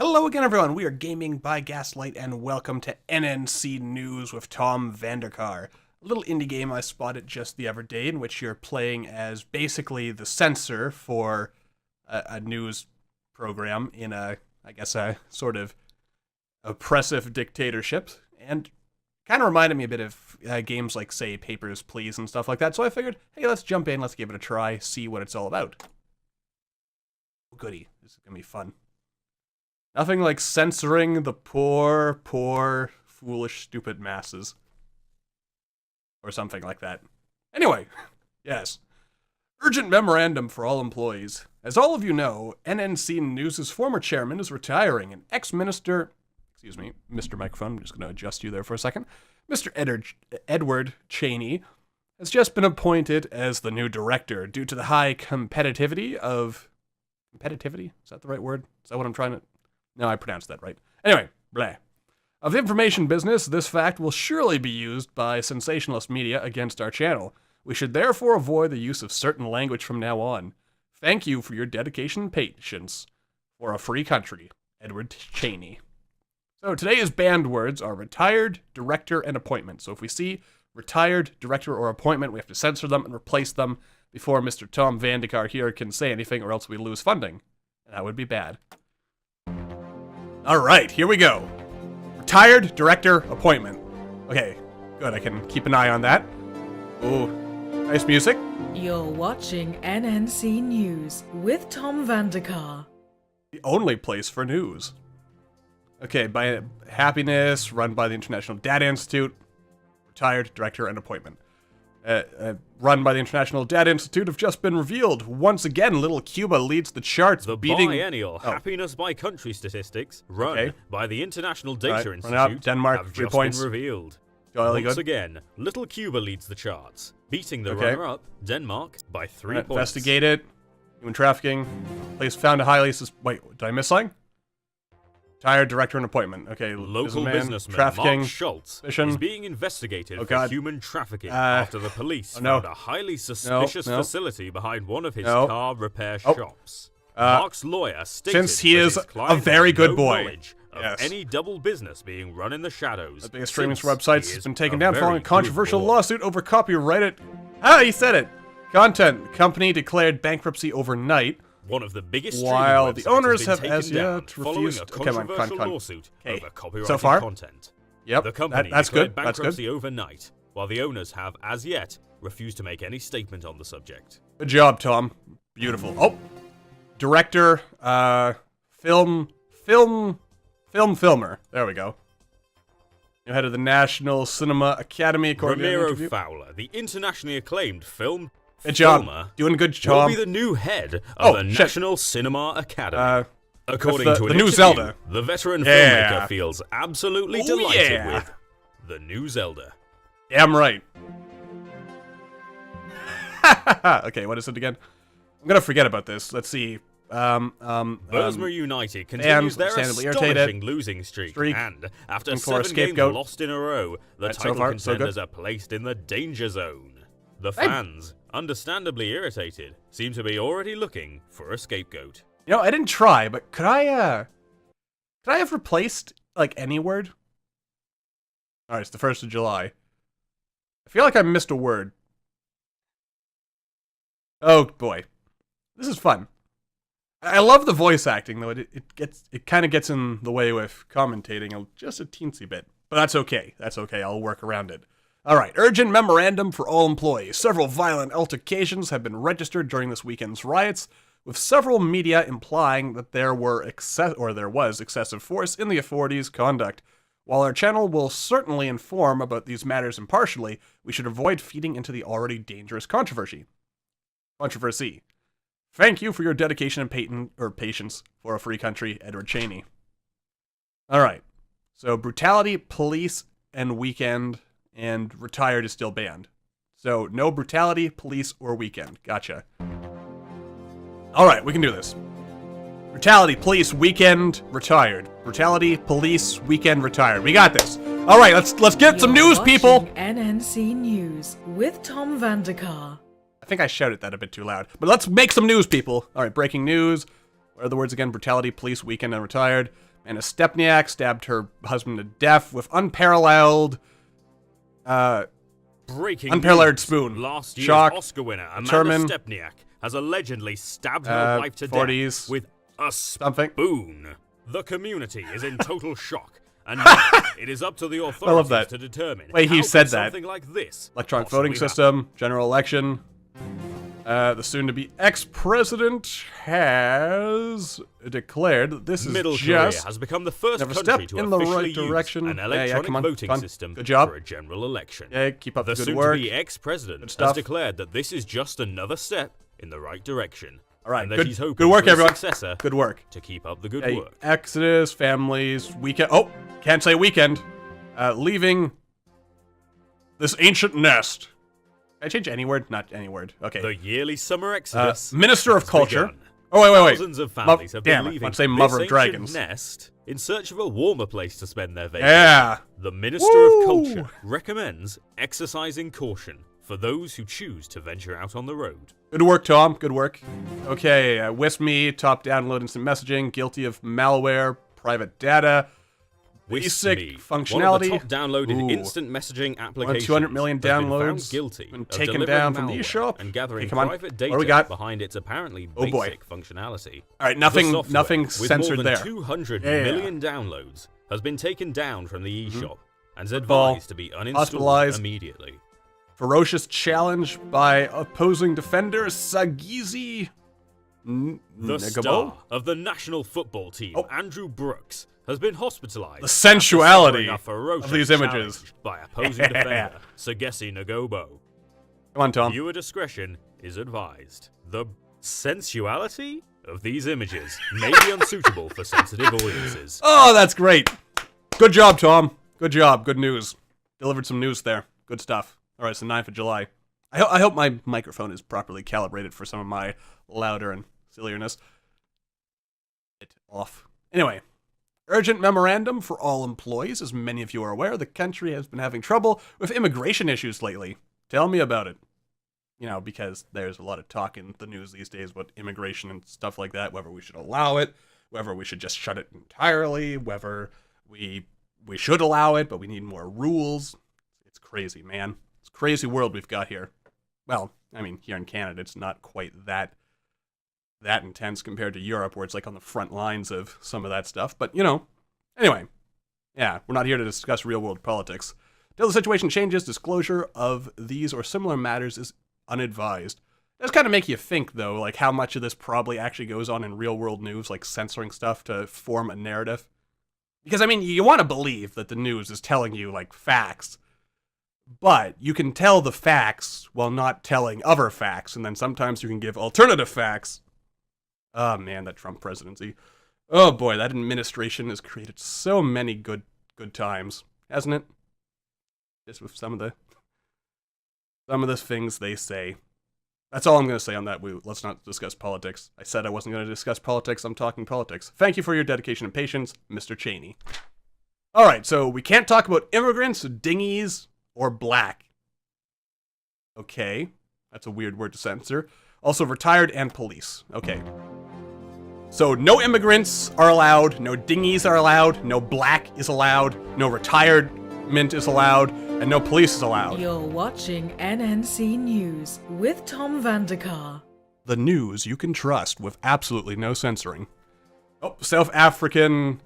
Hello again, everyone. We are Gaming by Gaslight, and welcome to NNC News with Tom Vandercar. A little indie game I spotted just the other day in which you're playing as basically the censor for a news program in a sort of oppressive dictatorship, and kind of reminded me a bit of games like, say, Papers, Please, and stuff like that. So I figured, hey, let's jump in, let's give it a try, see what it's all about. Oh, goody. This is going to be fun. Nothing like censoring the poor, foolish, stupid masses. Or something like that. Anyway, yes. Urgent memorandum for all employees. As all of you know, NNC News' former chairman is retiring, and ex-minister... Excuse me, Mr. Microphone, I'm just going to adjust you there for a second. Mr. Edward Cheney has just been appointed as the new director due to the high competitivity of... Competitivity? Is that the right word? Is that what I'm trying to... No, I pronounced that right. Anyway, blah. Of the information business, this fact will surely be used by sensationalist media against our channel. We should therefore avoid the use of certain language from now on. Thank you for your dedication and patience for a free country, Edward Cheney. So today's banned words are retired, director, and appointment. So if we see retired, director, or appointment, we have to censor them and replace them before Mr. Tom Vandercar here can say anything, or else we lose funding. And that would be bad. Alright, here we go. Retired, director, appointment. Okay, good, I can keep an eye on that. Ooh, nice music. You're watching NNC News with Tom Vandercar. The only place for news. Okay, by happiness, run by the International Data Institute. Retired, director, and appointment. Run by the International Data Institute have just been revealed. Once again, Little Cuba leads the charts, the beating... biennial happiness by country statistics, run by the International Data Institute, up. Denmark, have 3 just points. been revealed. Jolly Once good. again, Little Cuba leads the charts, beating the runner-up, Denmark, by 3 points. Investigate it. Human trafficking. Place found a highly Wait, did I miss something? Retired, director, and appointment. Okay, local businessman trafficking, Mark Schultz is being investigated for human trafficking after the police found a highly suspicious facility behind one of his car repair shops. Mark's lawyer stated since he is a very good boy, of any double business being run in the shadows. The biggest streaming websites has been taken down following a controversial lawsuit over copyrighted... Ah, he said it! Content. The company declared bankruptcy overnight. One of the biggest while the owners have as yet refused a controversial lawsuit over copyrighted so far content. Yep, the company that's declared good. bankruptcy overnight, while the owners have as yet refused to make any statement on the subject. Good job, Tom. Beautiful. Oh, director, filmer. There we go. New head of the National Cinema Academy, according to an interview. Fowler, the internationally acclaimed film. Good job. Doing good job. Will be the new head of the National Cinema Academy. According to the new Zelda. The veteran filmmaker feels absolutely delighted with the new Zelda. Damn right. Okay, what is it again? I'm gonna forget about this. Let's see. Bursma United continues their astonishing losing streak, and after 7 games lost in a row, the title contenders are placed in the danger zone. The fans, understandably irritated, seem to be already looking for a scapegoat. You know, I didn't try, but could I have replaced, like, any word? Alright, it's the 1st of July. I feel like I missed a word. Oh, boy. This is fun. I love the voice acting, though. It kind of gets in the way with commentating just a teensy bit. But that's okay. That's okay. I'll work around it. Alright, urgent memorandum for all employees. Several violent altercations have been registered during this weekend's riots, with several media implying that there was excessive force in the authorities' conduct. While our channel will certainly inform about these matters impartially, we should avoid feeding into the already dangerous controversy. Thank you for your dedication and patience for a free country, Edward Cheney. Alright, so brutality, police, and weekend... and retired is still banned. So, no brutality, police, or weekend. Gotcha. Alright, we can do this. Brutality, police, weekend, retired. Brutality, police, weekend, retired. We got this. Alright, let's get some news, people! NNC News with Tom Vandercar. I think I shouted that a bit too loud. But let's make some news, people! Alright, breaking news. What are the words again? Brutality, police, weekend, and retired. Anna Stepniak stabbed her husband to death with unparalleled spoon. Last year's Shock, Oscar winner Amanda Stepniak has allegedly stabbed her wife to death with a spoon. The community is in total shock, and now it is up to the authorities to determine he said that. Something like this electronic voting system, general election. The soon-to-be ex-president has declared that this is Middle Korea has become the first country to officially use an electronic voting system for a general election. Yeah, keep up the good work. The soon-to-be ex-president has declared that this is just another step in the right direction. All right, and that he's hoping good work, for everyone. Successor good work. To keep up the good work. Exodus, families, weekend. Oh, can't say weekend. Leaving this ancient nest. Can I change any word? Not any word. Okay. The yearly summer exodus. Minister of Culture. Begun. Oh, wait. Thousands of families have been leaving let's say Mother of this Dragons. nest in search of a warmer place to spend their vacation. Yeah. The Minister of Culture recommends exercising caution for those who choose to venture out on the road. Good work, Tom. Good work. Okay, WISME, top download instant messaging, guilty of malware, private data, basic functionality. One of the top downloaded instant messaging applications. 200 million downloads. Guilty been taken down from the eShop. And gathering private data behind its apparently basic functionality. All right, nothing censored with more than there. 200 million downloads has been taken down from the eShop and is advised to be uninstalled immediately. Ferocious challenge by opposing defender Sagizi The star of the national football team, Andrew Brooks, has been hospitalized. The sensuality of these images by opposing defender Sagesi Nagobo. Come on, Tom. Viewer discretion is advised. The sensuality of these images may be unsuitable for sensitive audiences. Oh, that's great. Good job, Tom. Good job. Good news. Delivered some news there. Good stuff. All right, it's the 9th of July. I hope my microphone is properly calibrated for some of my louder and sillierness. It's off. Anyway, urgent memorandum for all employees. As many of you are aware, the country has been having trouble with immigration issues lately. Tell me about it. You know, because there's a lot of talk in the news these days about immigration and stuff like that, whether we should allow it, whether we should just shut it entirely, whether we should allow it, but we need more rules. It's crazy, man. It's a crazy world we've got here. Well, I mean, here in Canada, it's not quite that intense compared to Europe, where it's like on the front lines of some of that stuff. But, you know, anyway, yeah, we're not here to discuss real-world politics. Until the situation changes, disclosure of these or similar matters is unadvised. It does kind of make you think, though, like how much of this probably actually goes on in real-world news, like censoring stuff to form a narrative. Because, I mean, you want to believe that the news is telling you, like, facts. But you can tell the facts while not telling other facts, and then sometimes you can give alternative facts. Oh, man, that Trump presidency. Oh, boy, that administration has created so many good times, hasn't it? Just with some of the things they say. That's all I'm going to say on that. Let's not discuss politics. I said I wasn't going to discuss politics. I'm talking politics. Thank you for your dedication and patience, Mr. Cheney. All right, so we can't talk about immigrants, dinghies, or black. Okay, that's a weird word to censor. Also, retired and police. Okay. So, no immigrants are allowed, no dinghies are allowed, no black is allowed, no retirement is allowed, and no police is allowed. You're watching NNC News with Tom Vandercar. The news you can trust with absolutely no censoring. Oh, South African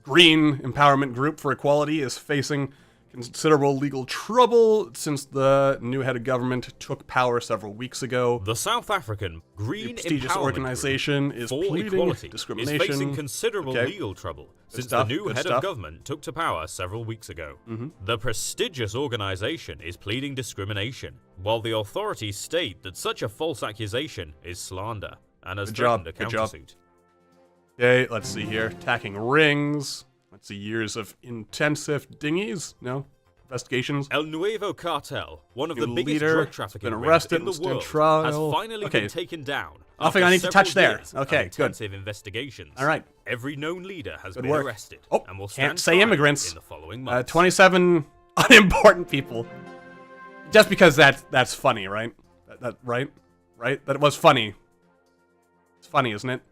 Green Empowerment Group for Equality is facing considerable legal trouble since the new head of government took power several weeks ago. The South African Green prestigious Empowerment organization Group is for pleading Equality discrimination. is facing considerable legal trouble since the new head of government took to power several weeks ago. The prestigious organization is pleading discrimination, while the authorities state that such a false accusation is slander and has threatened a countersuit. Okay, let's see here. Attacking rings. Let's see, years of intensive dinghies? No? Investigations? El Nuevo Cartel, one of the biggest drug trafficking rings in the world, has finally been taken down. Nothing I need to touch there. Okay, good. Intensive investigations. All right. Every known leader has been arrested. Oh, and will can't stand say immigrants. In the following months. 27 unimportant people. Just because that's funny, right? Right? That was funny. It's funny, isn't it?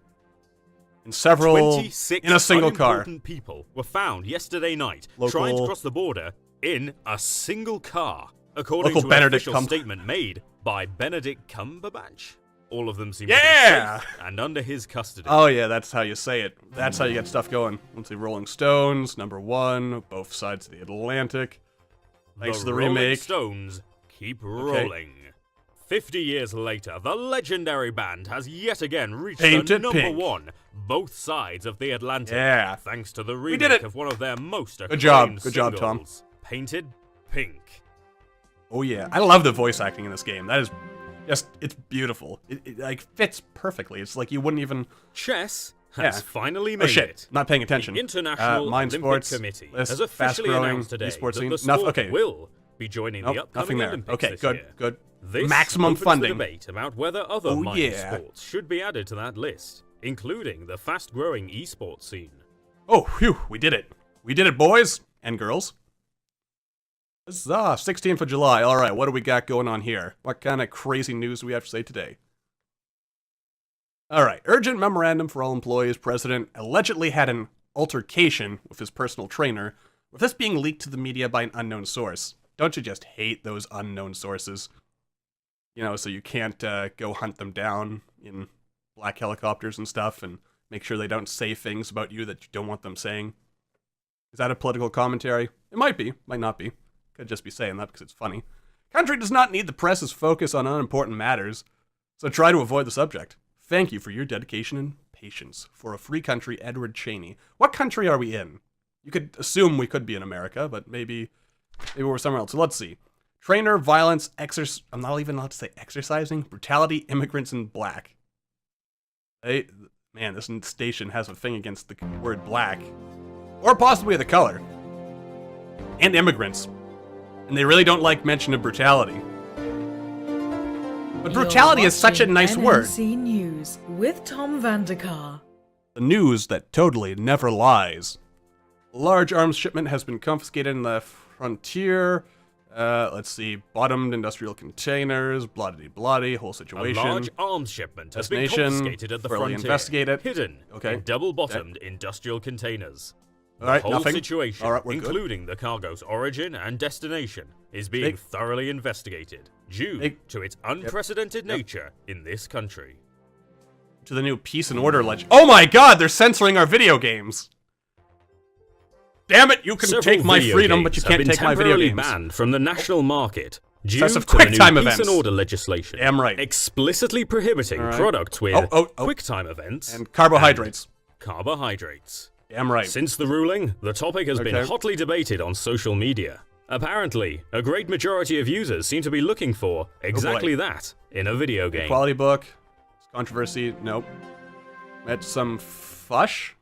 in several, 26 in a single car. unimportant people were found yesterday night Local, trying to cross the border in a single car, according to an Benedict official statement made by Benedict Cumberbatch. All of them seem to be Yeah! safe and under his custody. Oh yeah, that's how you say it. That's how you get stuff going. Let's see, Rolling Stones, #1, both sides of the Atlantic. Thanks to the Rolling remake. Stones keep rolling. 50 years later, the legendary band has yet again reached Painted the pink. #1, both sides of the Atlantic. Yeah. Thanks to the We did remake it. of one of their most acclaimed Good job, Tom. singles, Painted Pink. Oh yeah, I love the voice acting in this game. That is just, it's beautiful. It like fits perfectly. It's like you wouldn't even. Chess has finally made Oh shit, it. not paying attention. The International Mind Olympic sports, Committee list, has officially fast-growing announced today esports that scene. the sport Okay. will be joining the upcoming Nothing there. Olympics Okay, this good, year. good. This Maximum opens funding. the debate about whether other Oh, minor yeah. sports should be added to that list, including the fast-growing esports scene. Oh, phew, we did it. We did it, boys and girls. This is 16th of July. All right, what do we got going on here? What kind of crazy news do we have to say today? All right, urgent memorandum for all employees. President allegedly had an altercation with his personal trainer, with this being leaked to the media by an unknown source. Don't you just hate those unknown sources? You know, so you can't go hunt them down in black helicopters and stuff and make sure they don't say things about you that you don't want them saying. Is that a political commentary? It might be, might not be. Could just be saying that because it's funny. Country does not need the press's focus on unimportant matters, so try to avoid the subject. Thank you for your dedication and patience. For a free country, Edward Cheney. What country are we in? You could assume we could be in America, but maybe we're somewhere else. So let's see. Trainer, violence, I'm not even allowed to say exercising. Brutality, immigrants in black. Man, this station has a thing against the word black. Or possibly the color. And immigrants. And they really don't like mention of brutality. But brutality is such a nice word. NNC News with Tom Vandercar. The news that totally never lies. A large arms shipment has been confiscated in the frontier. Let's see, bottomed industrial containers, bloody, whole situation. A large arms shipment has been confiscated at the frontier, investigate it. hidden in double-bottomed industrial containers. The All right, whole nothing. situation, All right, we're including the cargo's origin and destination, is being thoroughly investigated due to its unprecedented nature in this country. To the new peace and order legend. Oh my god, they're censoring our video games! Damn it, you can take my freedom, but you can't take my video games. Have been temporarily banned from the national market due to Excessive the new QuickTime peace events. and order legislation. Damn right. Explicitly prohibiting products with QuickTime events and carbohydrates. Carbohydrates. Damn right. Since the ruling, the topic has been hotly debated on social media. Apparently, a great majority of users seem to be looking for exactly that in a video game. Quality book. Controversy. Nope. Met some fush.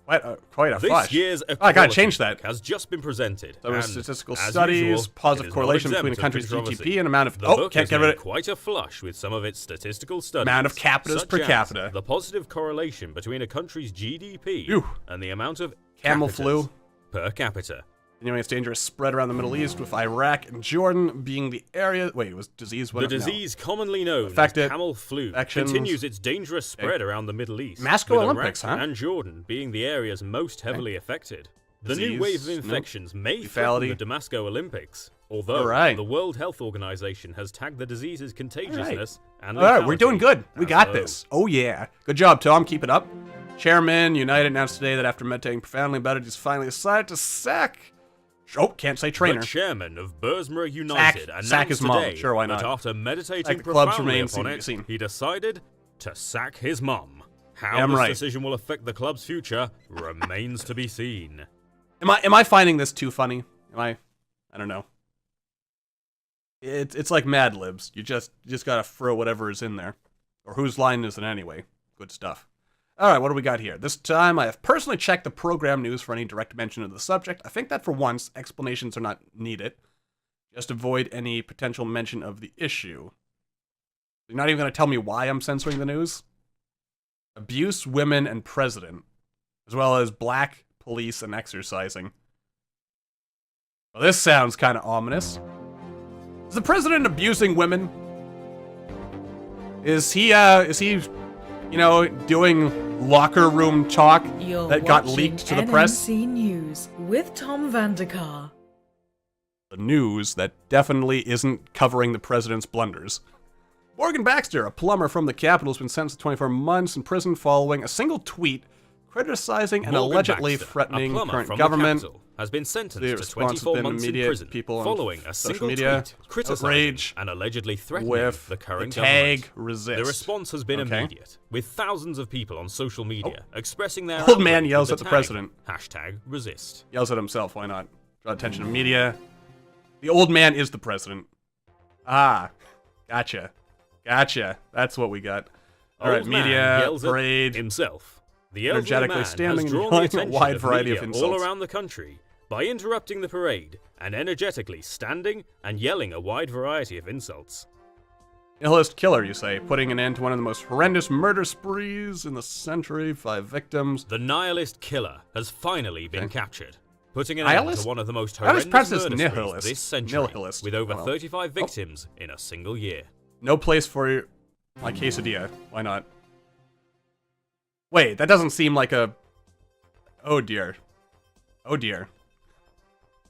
Quite a fush. This year's I gotta change that. Has just been presented. So statistical studies, positive correlation between a country's GDP and amount of. Can't get rid of it. Quite a flush with some of its statistical studies. Amount of capitas per capita. The positive correlation between a country's GDP and the amount of camel flu per capita. Anyway, it's dangerous spread around the Middle East, with Iraq and Jordan being the area. Wait, it was disease. The disease commonly known as camel flu continues its dangerous spread around the Middle East. Moscow with Olympics, Iraq and Jordan being the areas most heavily affected. The new wave of infections may threaten the Damascus Olympics, although the World Health Organization has tagged the disease's contagiousness and lethality. All right, we're doing good. We got this. Oh yeah, good job, Tom. Keep it up. Chairman United announced today that after meditating profoundly about it, he's finally decided to sack. Oh, can't say trainer. The chairman of Bursma United announced his mom. today Sure, why not? that after meditating clubs profoundly remain upon it, he decided to sack his mum. How this decision will affect the club's future remains to be seen. Am I finding this too funny? I don't know. It's like Mad Libs. You just gotta throw whatever is in there, or whose line is it anyway? Good stuff. All right, what do we got here? This time, I have personally checked the program news for any direct mention of the subject. I think that for once, explanations are not needed. Just avoid any potential mention of the issue. You're not even going to tell me why I'm censoring the news? Abuse, women, and president, as well as black, police, and exercising. Well, this sounds kind of ominous. Is the president abusing women? Is he you know, doing locker room talk that got leaked to the press. NNC News with Tom Vandercar. The news that definitely isn't covering the president's blunders. Morgan Baxter, a plumber from the Capitol, has been sentenced to 24 months in prison following a single tweet criticizing and allegedly threatening current government. Has been sentenced to 24 months in prison following a single tweet criticizing and allegedly threatening the current government. Resist. The response has been immediate, with thousands of people on social media expressing their old man yells at the president. #resist. Yells at himself, why not? Draw attention to media. The old man is the president. Ah, gotcha. That's what we got. All right, media, parade. Himself. The energetically standing and yelling a wide variety of insults all around the country by interrupting the parade and energetically standing and yelling a wide variety of insults. Nihilist killer, you say, putting an end to one of the most horrendous murder sprees in the century, 5 victims. The nihilist killer has finally been captured, putting an end to one of the most horrendous murder sprees this century, with over 35 victims in a single year. No place for my quesadilla. Why not? Wait, that doesn't seem like a... Oh dear. Oh dear.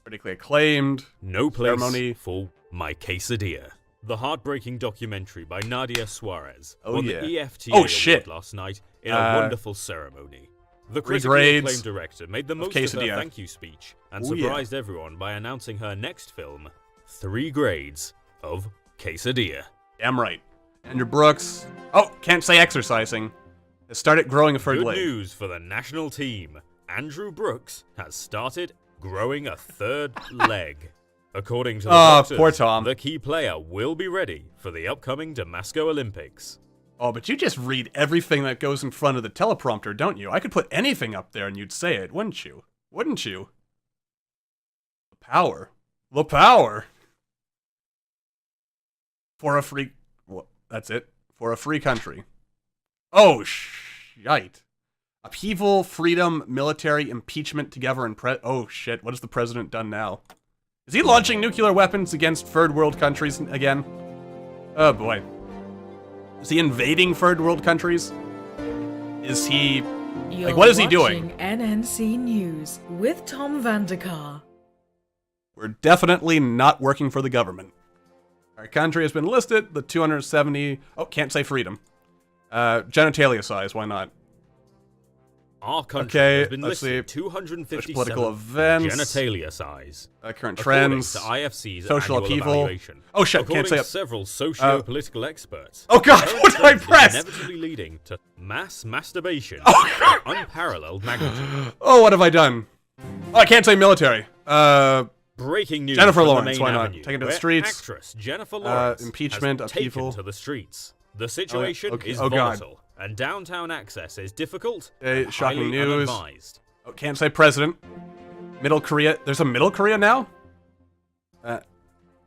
Critically acclaimed. No place for my quesadilla. The heartbreaking documentary by Nadia Suarez won the EFTA award last night in a wonderful ceremony. The critically acclaimed director made the most of her thank you speech and surprised everyone by announcing her next film, 3 grades of quesadilla. Damn right. Andrew Brooks. Oh, can't say exercising. Has started growing a third leg. Good news for the national team. Andrew Brooks has started growing a third leg. According to the doctors, poor Tom. The key player will be ready for the upcoming Damasco Olympics. Oh, but you just read everything that goes in front of the teleprompter, don't you? I could put anything up there and you'd say it, wouldn't you? Wouldn't you? The power. The power. For a free... Well, that's it. For a free country. Oh, shite. Upheaval, freedom, military, impeachment together, and oh, shit. What has the president done now? Is he launching nuclear weapons against third world countries again? Oh, boy. Is he invading third world countries? Is he... like, what is he doing? NNC News with Tom Vandercar. We're definitely not working for the government. Our country has been listed, the 270... Oh, can't say freedom. Genitalia size, why not? Our country has been listed 257 political events, genitalia size. Current trends, to IFC's social upheaval. Oh shit, can't say it. Several socio-political experts. Oh god, what did I press? Inevitably leading to mass masturbation of unparalleled magnitude. Oh, what have I done? Oh, I can't say military. Breaking news. Jennifer Lawrence, why not? Taking to the streets. Actress Jennifer Lawrence impeachment, has upheaval. taken to the streets. The situation is volatile, and downtown access is difficult and shocking highly news. unadvised. Oh, can't say president. Middle Korea. There's a Middle Korea now?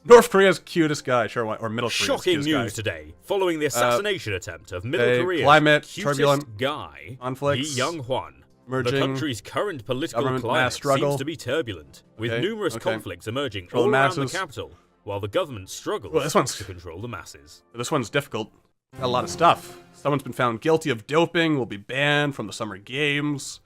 North Korea's cutest guy, sure, or Middle Korea's shocking cutest news guy. today, following the assassination attempt of Middle Korea's climate, cutest turbulent guy, conflicts, Lee Young-hwan. The merging, country's current political climate struggle. seems to be turbulent, with numerous conflicts emerging Control all around the capital, while the government struggles to control the masses. This one's difficult. Got a lot of stuff. Someone's been found guilty of doping, will be banned from the Summer Games.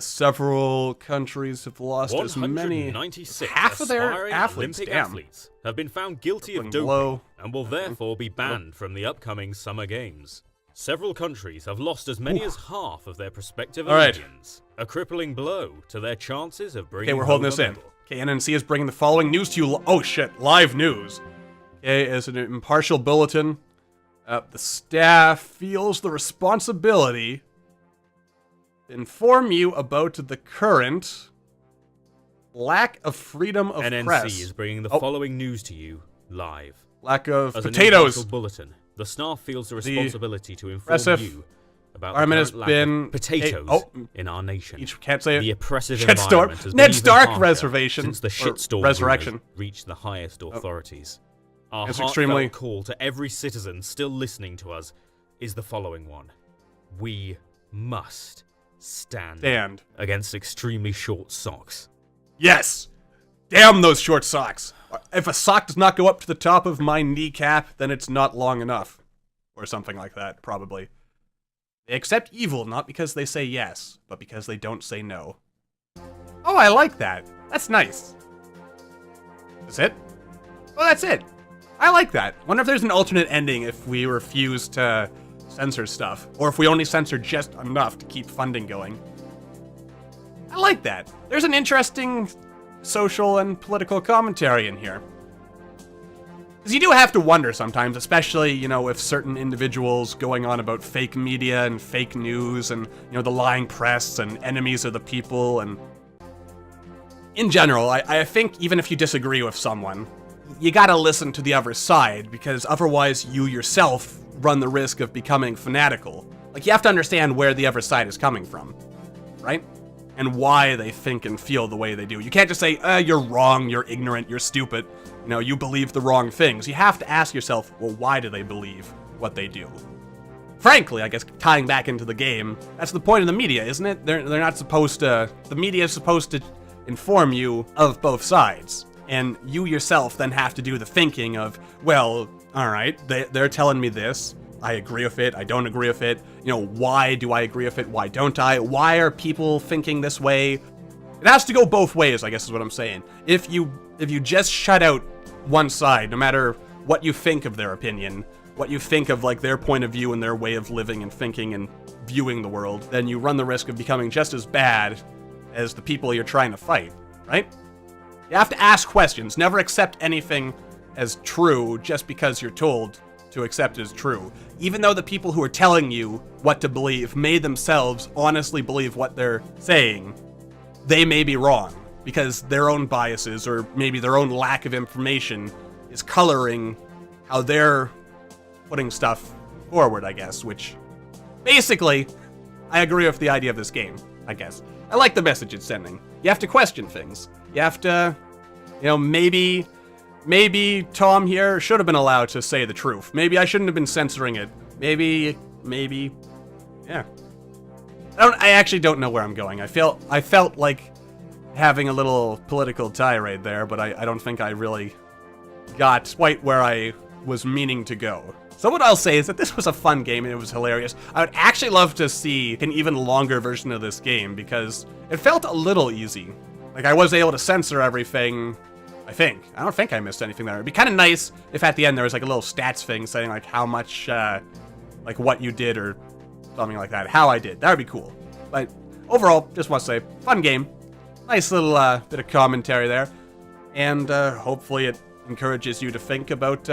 Several countries have lost as many... half of their athletes, Olympic athletes have been found guilty of doping and will therefore be banned from the upcoming Summer Games. Several countries have lost as many as half of their prospective Olympians, a crippling blow to their chances of bringing we're holding this in. Okay, NNC is bringing the following news to you. Oh shit, live news. Okay, as an impartial bulletin, the staff feels the responsibility to inform you about the current lack of freedom of press. NNC is bringing the following news to you live. Lack of as potatoes. An bulletin. The staff feels the responsibility to inform you about the current lack of potatoes in our nation. Can't say it. The oppressive environment has been Ned even Stark harsher reservation since the shitstorm resurrection reached the highest authorities. Our it's heartfelt call to every citizen still listening to us is the following one: we must stand against extremely short socks. Yes! Damn those short socks! If a sock does not go up to the top of my kneecap, then it's not long enough. Or something like that, probably. They accept evil not because they say yes, but because they don't say no. Oh, I like that. That's nice. That's it? Well, that's it. I like that. Wonder if there's an alternate ending if we refuse to censor stuff, or if we only censor just enough to keep funding going. I like that. There's an interesting social and political commentary in here. Because you do have to wonder sometimes, especially, you know, with certain individuals going on about fake media and fake news and, you know, the lying press and enemies of the people. And in general, I think even if you disagree with someone, you gotta listen to the other side, because otherwise you yourself run the risk of becoming fanatical. Like, you have to understand where the other side is coming from, right? And why they think and feel the way they do. You can't just say, you're wrong, you're ignorant, you're stupid. You know, you believe the wrong things. You have to ask yourself, well, why do they believe what they do? Frankly, I guess, tying back into the game, that's the point of the media, isn't it? They're not supposed to... The media is supposed to inform you of both sides. And you yourself then have to do the thinking of, well, alright, they're telling me this. I agree with it, I don't agree with it. You know, why do I agree with it, why don't I? Why are people thinking this way? It has to go both ways, I guess is what I'm saying. If you just shut out one side, no matter what you think of their opinion, what you think of, like, their point of view and their way of living and thinking and viewing the world, then you run the risk of becoming just as bad as the people you're trying to fight, right? You have to ask questions, never accept anything as true just because you're told to accept as true. Even though the people who are telling you what to believe may themselves honestly believe what they're saying, they may be wrong, because their own biases or maybe their own lack of information is coloring how they're putting stuff forward, I guess, which basically, I agree with the idea of this game, I guess. I like the message it's sending. You have to question things. You have to, you know, maybe Tom here should have been allowed to say the truth. Maybe I shouldn't have been censoring it. Maybe, yeah. I actually don't know where I'm going. I felt like having a little political tirade there, but I don't think I really got quite where I was meaning to go. So what I'll say is that this was a fun game and it was hilarious. I would actually love to see an even longer version of this game because it felt a little easy. Like, I was able to censor everything, I think. I don't think I missed anything there. It'd be kind of nice if at the end there was like a little stats thing saying like how much, like what you did or something like that. How I did. That would be cool. But overall, just want to say, fun game. Nice little bit of commentary there. And hopefully it encourages you to think about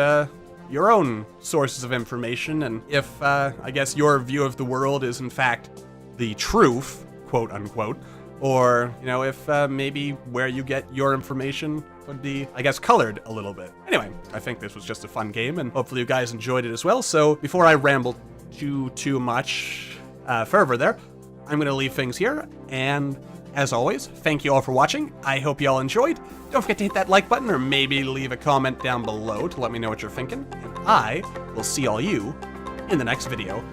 your own sources of information. And if, I guess, your view of the world is in fact the truth, quote unquote, or, you know, if maybe where you get your information would be, I guess, colored a little bit. Anyway, I think this was just a fun game, and hopefully you guys enjoyed it as well. So before I ramble too much further there, I'm going to leave things here, and as always, thank you all for watching. I hope you all enjoyed. Don't forget to hit that like button, or maybe leave a comment down below to let me know what you're thinking, and I will see all you in the next video.